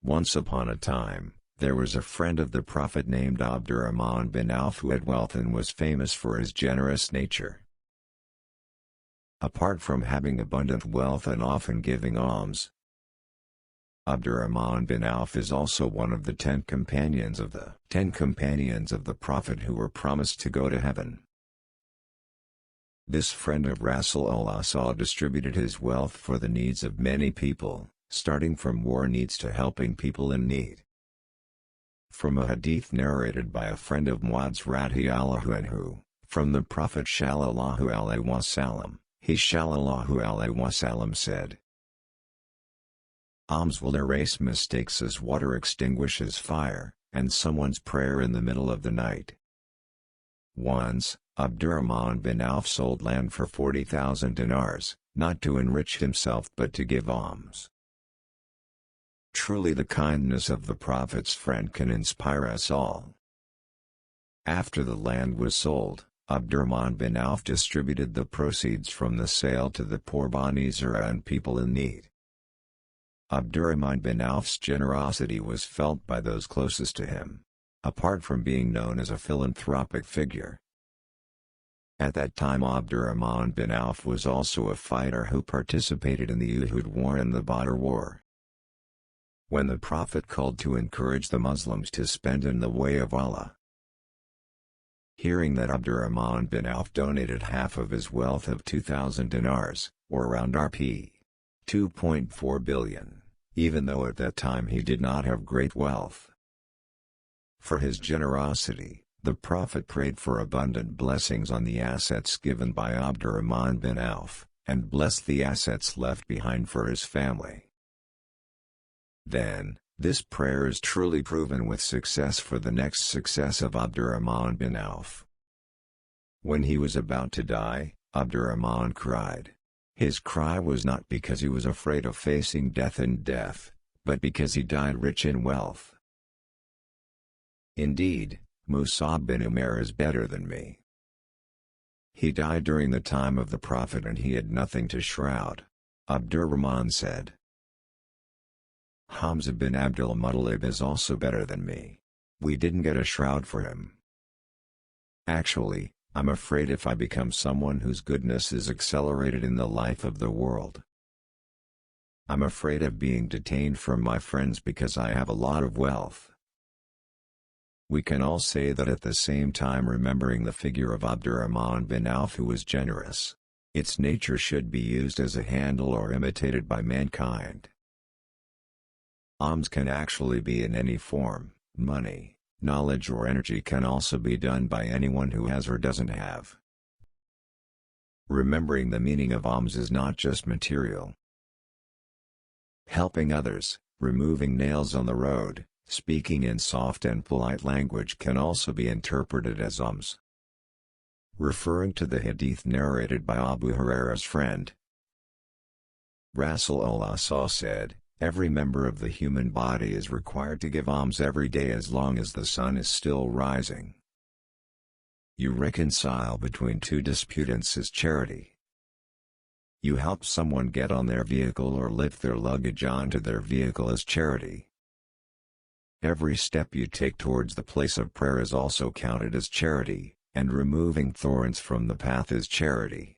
Once upon a time, there was a friend of the Prophet named Abdurrahman bin Auf who had wealth and was famous for his generous nature. Apart from having abundant wealth and often giving alms, Abdurrahman bin Auf is also one of the 10 companions of the Prophet who were promised to go to heaven. This friend of Rasulullah distributed his wealth for the needs of many people, starting from war needs to helping people in need. From a hadith narrated by a friend of Muad's radhiyallahu anhu, from the Prophet shalallahu alaihi salam, he shalallahu alaihi salam said, "Alms will erase mistakes as water extinguishes fire, and someone's prayer in the middle of the night." Once, Abdurrahman bin Auf sold land for 40,000 dinars, not to enrich himself but to give alms. Truly the kindness of the Prophet's friend can inspire us all. After the land was sold, Abdurrahman bin Auf distributed the proceeds from the sale to the poor Bani Zur'a and people in need. Abdurrahman bin Auf's generosity was felt by those closest to him, apart from being known as a philanthropic figure. At that time Abdurrahman bin Auf was also a fighter who participated in the Uhud War and the Badr War. When the Prophet called to encourage the Muslims to spend in the way of Allah, hearing that Abdurrahman bin Auf donated half of his wealth of 2,000 dinars, or around Rp. 2.4 billion, even though at that time he did not have great wealth. For his generosity, the Prophet prayed for abundant blessings on the assets given by Abdurrahman bin Auf, and blessed the assets left behind for his family. Then, this prayer is truly proven with success for the next success of Abdurrahman bin Auf. When he was about to die, Abdurrahman cried. His cry was not because he was afraid of facing death, but because he died rich in wealth. Indeed, Musab bin Umair is better than me. He died during the time of the Prophet and he had nothing to shroud. Abdurrahman said, Hamza bin Abdul Muttalib is also better than me. We didn't get a shroud for him. Actually, I'm afraid if I become someone whose goodness is accelerated in the life of the world, I'm afraid of being detained from my friends because I have a lot of wealth. We can all say that at the same time, remembering the figure of Abdurrahman bin Auf who was generous. Its nature should be used as a handle or imitated by mankind. Alms can actually be in any form. Money, knowledge or energy can also be done by anyone who has or doesn't have. Remembering the meaning of alms is not just material. Helping others, removing nails on the road, speaking in soft and polite language can also be interpreted as alms. Referring to the hadith narrated by Abu Huraira's friend, Rasulullah said, every member of the human body is required to give alms every day as long as the sun is still rising. You reconcile between two disputants is charity. You help someone get on their vehicle or lift their luggage onto their vehicle is charity. Every step you take towards the place of prayer is also counted as charity, and removing thorns from the path is charity.